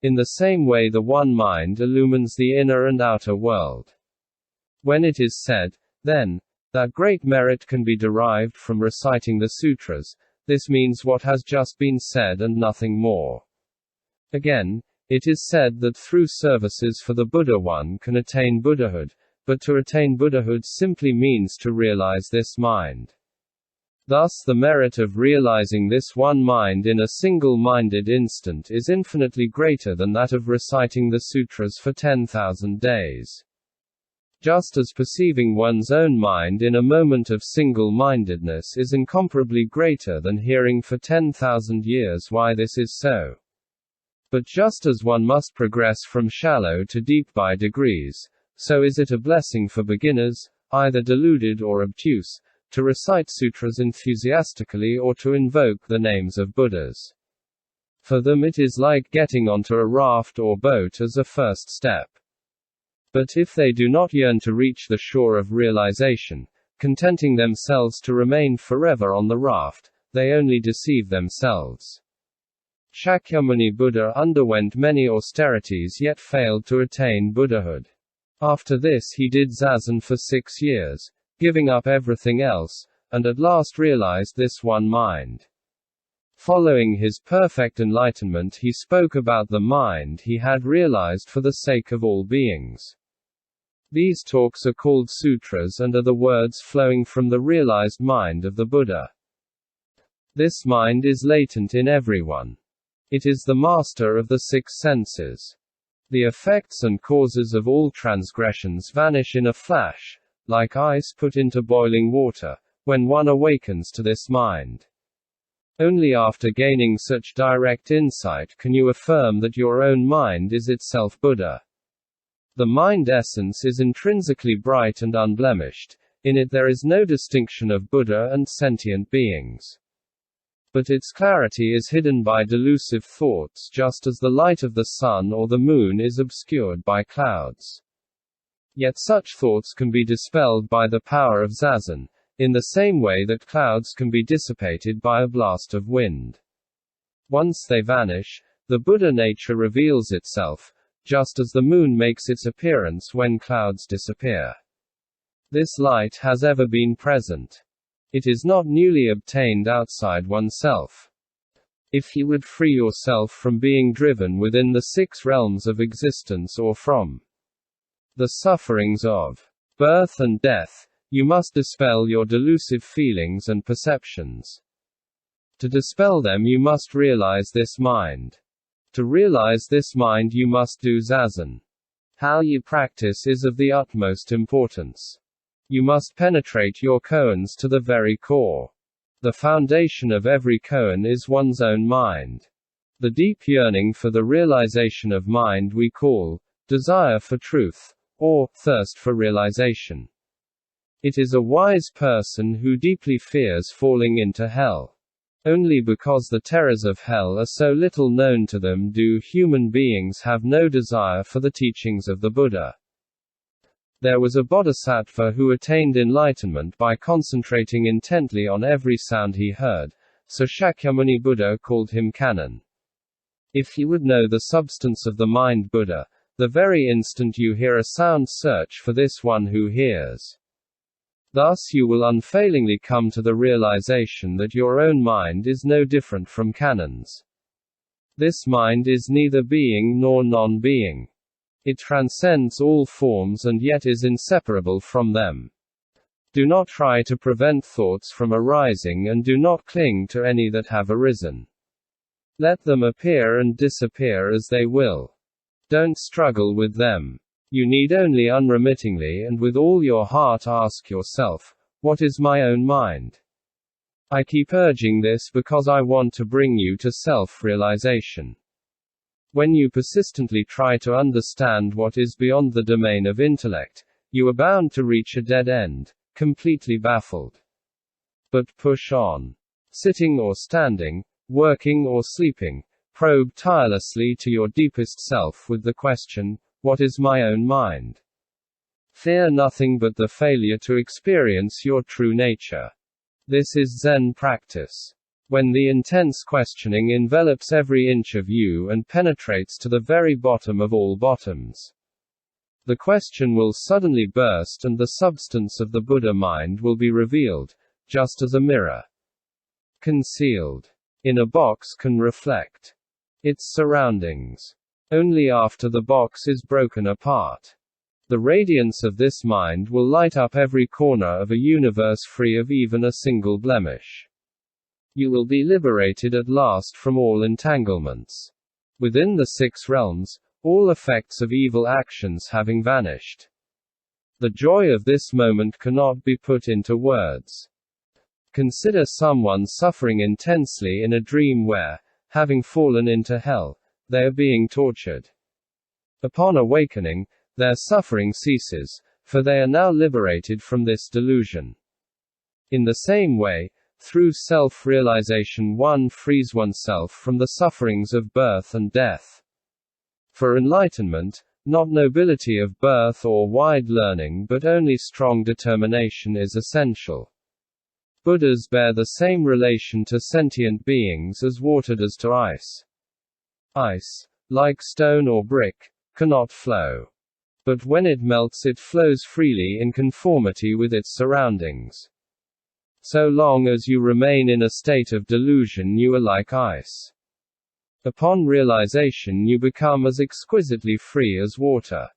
In the same way the one mind illumines the inner and outer world. When it is said, then, that great merit can be derived from reciting the sutras, this means what has just been said and nothing more. Again, it is said that through services for the Buddha one can attain Buddhahood, but to attain Buddhahood simply means to realize this mind. Thus the merit of realizing this one mind in a single-minded instant is infinitely greater than that of reciting the sutras for 10,000 days. Just as perceiving one's own mind in a moment of single-mindedness is incomparably greater than hearing for 10,000 years why this is so. But just as one must progress from shallow to deep by degrees, so is it a blessing for beginners, either deluded or obtuse, to recite sutras enthusiastically or to invoke the names of Buddhas. For them it is like getting onto a raft or boat as a first step. But if they do not yearn to reach the shore of realization, contenting themselves to remain forever on the raft, they only deceive themselves. Shakyamuni Buddha underwent many austerities yet failed to attain Buddhahood. After this he did zazen for 6 years, giving up everything else, and at last realized this one mind. Following his perfect enlightenment he spoke about the mind he had realized for the sake of all beings. These talks are called sutras and are the words flowing from the realized mind of the Buddha. This mind is latent in everyone. It is the master of the 6 senses. The effects and causes of all transgressions vanish in a flash, like ice put into boiling water, when one awakens to this mind. Only after gaining such direct insight can you affirm that your own mind is itself Buddha. The mind essence is intrinsically bright and unblemished, in it there is no distinction of Buddha and sentient beings. But its clarity is hidden by delusive thoughts just as the light of the sun or the moon is obscured by clouds. Yet such thoughts can be dispelled by the power of zazen, in the same way that clouds can be dissipated by a blast of wind. Once they vanish, the Buddha nature reveals itself, just as the moon makes its appearance when clouds disappear. This light has ever been present. It is not newly obtained outside oneself. If you would free yourself from being driven within the 6 realms of existence or from the sufferings of birth and death, you must dispel your delusive feelings and perceptions. To dispel them you must realize this mind. To realize this mind you must do zazen. How you practice is of the utmost importance. You must penetrate your koans to the very core. The foundation of every koan is one's own mind. The deep yearning for the realization of mind we call desire for truth, or thirst for realization. It is a wise person who deeply fears falling into hell. Only because the terrors of hell are so little known to them do human beings have no desire for the teachings of the Buddha. There was a bodhisattva who attained enlightenment by concentrating intently on every sound he heard, so Shakyamuni Buddha called him Kannon. If you would know the substance of the mind Buddha, the very instant you hear a sound search for this one who hears. Thus you will unfailingly come to the realization that your own mind is no different from Kannon's. This mind is neither being nor non-being. It transcends all forms and yet is inseparable from them. Do not try to prevent thoughts from arising and do not cling to any that have arisen. Let them appear and disappear as they will. Don't struggle with them. You need only unremittingly and with all your heart ask yourself, what is my own mind? I keep urging this because I want to bring you to self-realization. When you persistently try to understand what is beyond the domain of intellect, you are bound to reach a dead end, completely baffled. But push on. Sitting or standing, working or sleeping, probe tirelessly to your deepest self with the question, what is my own mind? Fear nothing but the failure to experience your true nature. This is Zen practice. When the intense questioning envelops every inch of you and penetrates to the very bottom of all bottoms, the question will suddenly burst and the substance of the Buddha mind will be revealed, just as a mirror concealed in a box can reflect its surroundings. Only after the box is broken apart, the radiance of this mind will light up every corner of a universe free of even a single blemish. You will be liberated at last from all entanglements. Within the 6 realms, all effects of evil actions having vanished. The joy of this moment cannot be put into words. Consider someone suffering intensely in a dream where, having fallen into hell, they are being tortured. Upon awakening, their suffering ceases, for they are now liberated from this delusion. In the same way, through self-realization one frees oneself from the sufferings of birth and death. For enlightenment, not nobility of birth or wide learning but only strong determination is essential. Buddhas bear the same relation to sentient beings as water does to ice. Ice, like stone or brick, cannot flow. But when it melts it flows freely in conformity with its surroundings. So long as you remain in a state of delusion you are like ice. Upon realization you become as exquisitely free as water.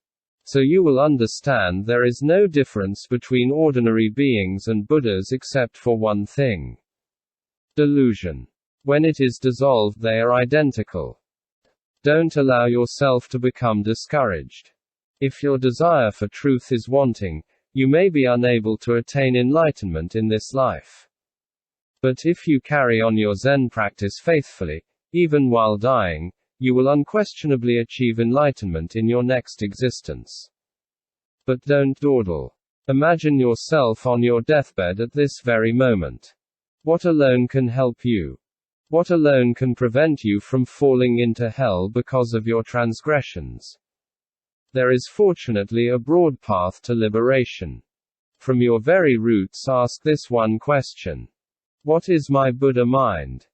So you will understand there is no difference between ordinary beings and Buddhas except for one thing: delusion. When it is dissolved they are identical. Don't allow yourself to become discouraged. If your desire for truth is wanting, you may be unable to attain enlightenment in this life. But if you carry on your Zen practice faithfully, even while dying, you will unquestionably achieve enlightenment in your next existence. But don't dawdle. Imagine yourself on your deathbed at this very moment. What alone can help you? What alone can prevent you from falling into hell because of your transgressions? There is fortunately a broad path to liberation. From your very roots ask this one question: what is my Buddha mind?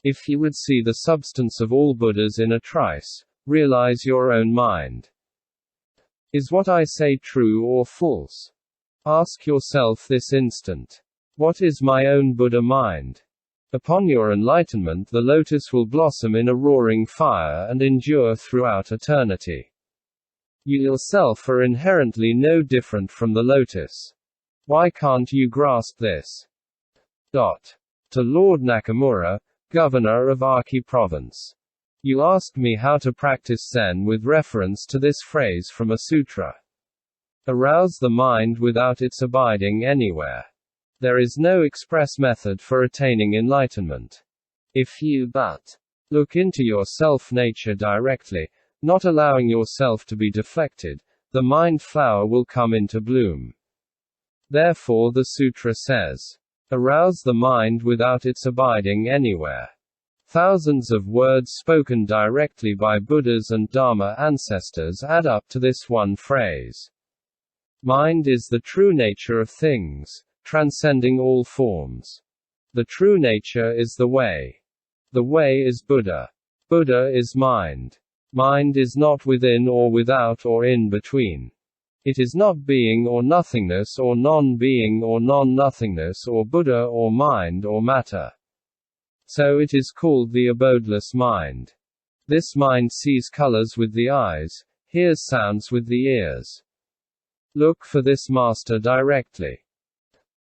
If you would see the substance of all Buddhas in a trice, realize your own mind. Is what I say true or false? Ask yourself this instant. What is my own Buddha mind? Upon your enlightenment the lotus will blossom in a roaring fire and endure throughout eternity. You yourself are inherently no different from the lotus. Why can't you grasp this? To Lord Nakamura, Governor of Aki Province. You asked me how to practice Zen with reference to this phrase from a sutra. Arouse the mind without its abiding anywhere. There is no express method for attaining enlightenment. If you but look into your self-nature directly, not allowing yourself to be deflected, the mind flower will come into bloom. Therefore the sutra says, arouse the mind without its abiding anywhere. Thousands of words spoken directly by Buddhas and Dharma ancestors add up to this one phrase. Mind is the true nature of things, transcending all forms. The true nature is the way. The way is Buddha. Buddha is mind. Mind is not within or without or in between. It is not being or nothingness or non-being or non-nothingness or Buddha or mind or matter. So it is called the abodeless mind. This mind sees colors with the eyes, hears sounds with the ears. Look for this master directly.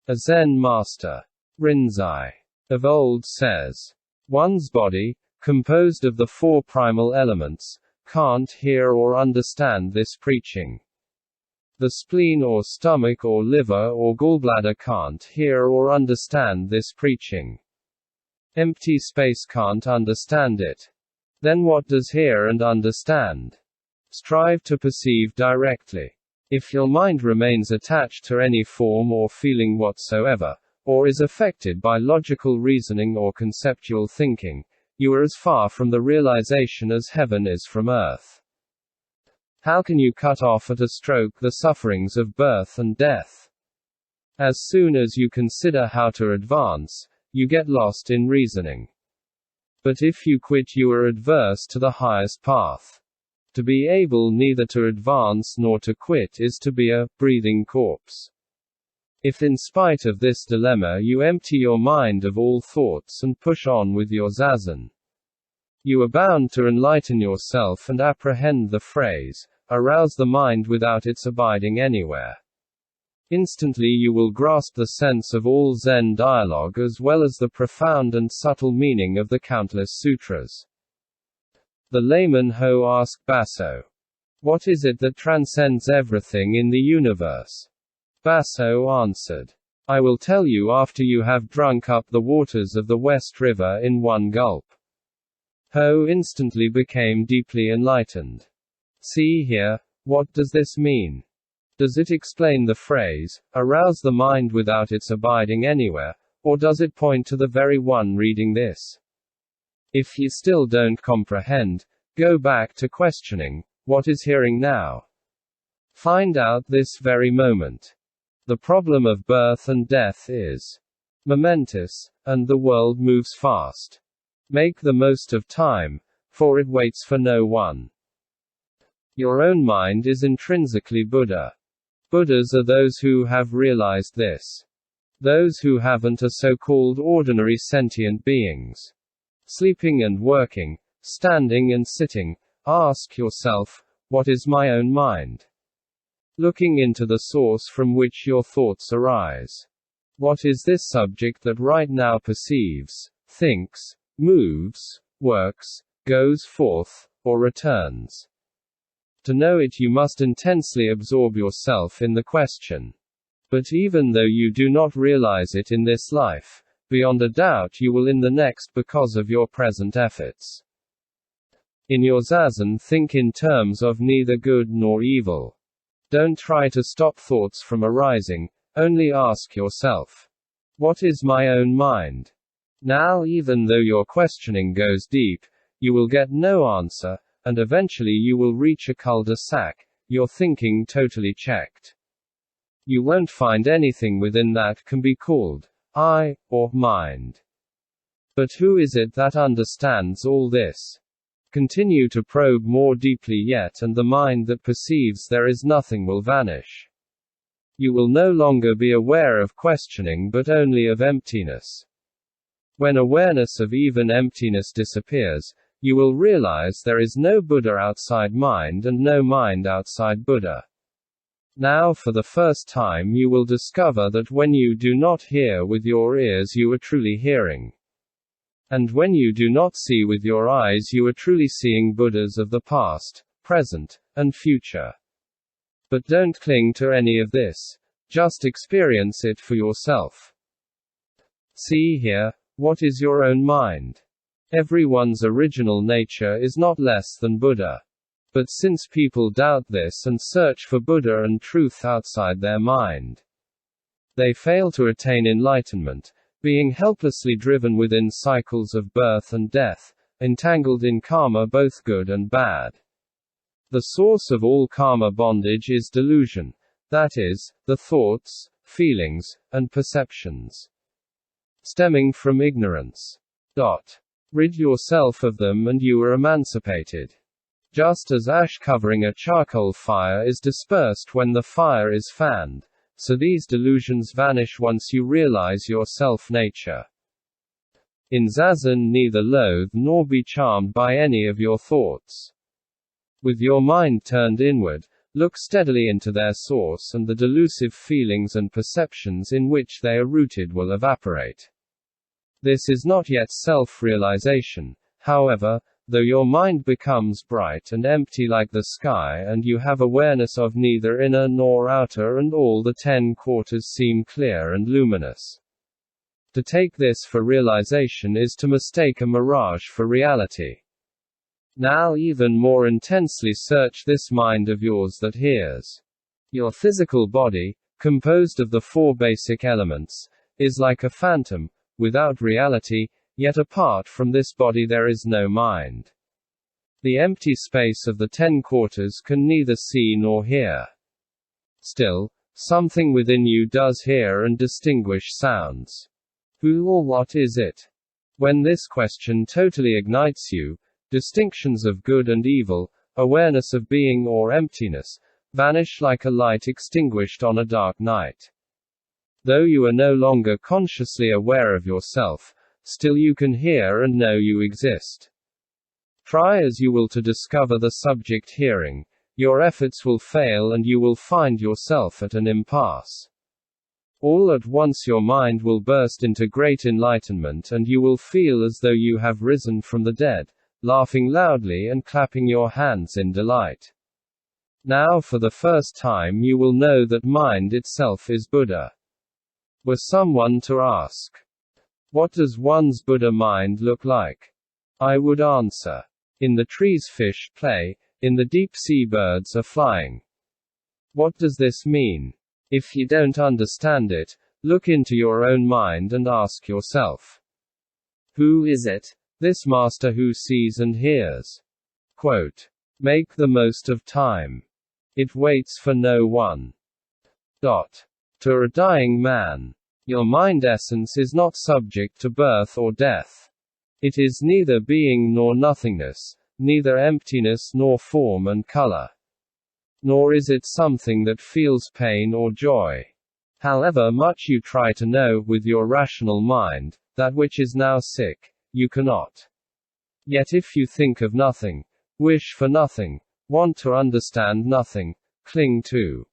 A Zen master, Rinzai, of old says, one's body, composed of the 4 primal elements, can't hear or understand this preaching. The spleen or stomach or liver or gallbladder can't hear or understand this preaching. Empty space can't understand it. Then what does hear and understand? Strive to perceive directly. If your mind remains attached to any form or feeling whatsoever, or is affected by logical reasoning or conceptual thinking, you are as far from the realization as heaven is from earth. How can you cut off at a stroke the sufferings of birth and death? As soon as you consider how to advance, you get lost in reasoning. But if you quit, you are adverse to the highest path. To be able neither to advance nor to quit is to be a breathing corpse. If in spite of this dilemma you empty your mind of all thoughts and push on with your zazen, you are bound to enlighten yourself and apprehend the phrase, arouse the mind without its abiding anywhere. Instantly you will grasp the sense of all Zen dialogue as well as the profound and subtle meaning of the countless sutras. The layman Ho asked Baso, "What is it that transcends everything in the universe?" Baso answered, "I will tell you after you have drunk up the waters of the West River in one gulp." Ho instantly became deeply enlightened. See here, what does this mean? Does it explain the phrase, arouse the mind without its abiding anywhere, or does it point to the very one reading this? If you still don't comprehend, go back to questioning, what is hearing now? Find out this very moment. The problem of birth and death is momentous, and the world moves fast. Make the most of time, for it waits for no one. Your own mind is intrinsically Buddha. Buddhas are those who have realized this. Those who haven't are so-called ordinary sentient beings. Sleeping and working, standing and sitting, ask yourself, what is my own mind? Looking into the source from which your thoughts arise. What is this subject that right now perceives, thinks, moves, works, goes forth, or returns? To know it you must intensely absorb yourself in the question. But even though you do not realize it in this life, beyond a doubt you will in the next because of your present efforts. In your zazen think in terms of neither good nor evil. Don't try to stop thoughts from arising, only ask yourself, what is my own mind? Now even though your questioning goes deep, you will get no answer, and eventually you will reach a cul-de-sac, your thinking totally checked. You won't find anything within that can be called I, or mind. But who is it that understands all this? Continue to probe more deeply yet and the mind that perceives there is nothing will vanish. You will no longer be aware of questioning but only of emptiness. When awareness of even emptiness disappears, you will realize there is no Buddha outside mind and no mind outside Buddha. Now for the first time you will discover that when you do not hear with your ears you are truly hearing. And when you do not see with your eyes you are truly seeing Buddhas of the past, present, and future. But don't cling to any of this. Just experience it for yourself. See here, what is your own mind? Everyone's original nature is not less than Buddha. But since people doubt this and search for Buddha and truth outside their mind, they fail to attain enlightenment, being helplessly driven within cycles of birth and death, entangled in karma both good and bad. The source of all karma bondage is delusion, that is, the thoughts, feelings, and perceptions stemming from ignorance. Rid yourself of them and you are emancipated. Just as ash covering a charcoal fire is dispersed when the fire is fanned, so these delusions vanish once you realize your self-nature. In zazen neither loathe nor be charmed by any of your thoughts. With your mind turned inward, look steadily into their source and the delusive feelings and perceptions in which they are rooted will evaporate. This is not yet self-realization, however, though your mind becomes bright and empty like the sky and you have awareness of neither inner nor outer and all the 10 quarters seem clear and luminous. To take this for realization is to mistake a mirage for reality. Now even more intensely search this mind of yours that hears. Your physical body, composed of the 4 basic elements, is like a phantom, without reality, yet apart from this body there is no mind. The empty space of the 10 quarters can neither see nor hear. Still, something within you does hear and distinguish sounds. Who or what is it? When this question totally ignites you, distinctions of good and evil, awareness of being or emptiness, vanish like a light extinguished on a dark night. Though you are no longer consciously aware of yourself, still you can hear and know you exist. Try as you will to discover the subject hearing, your efforts will fail and you will find yourself at an impasse. All at once your mind will burst into great enlightenment and you will feel as though you have risen from the dead, laughing loudly and clapping your hands in delight. Now for the first time you will know that mind itself is Buddha. Were someone to ask, what does one's Buddha mind look like? I would answer, in the trees fish play, in the deep sea birds are flying. What does this mean? If you don't understand it, look into your own mind and ask yourself, who is it? This master who sees and hears. Quote, make the most of time. It waits for no one. To a dying man. Your mind essence is not subject to birth or death. It is neither being nor nothingness, neither emptiness nor form and color. Nor is it something that feels pain or joy. However much you try to know, with your rational mind, that which is now sick, you cannot. Yet if you think of nothing, wish for nothing, want to understand nothing, cling to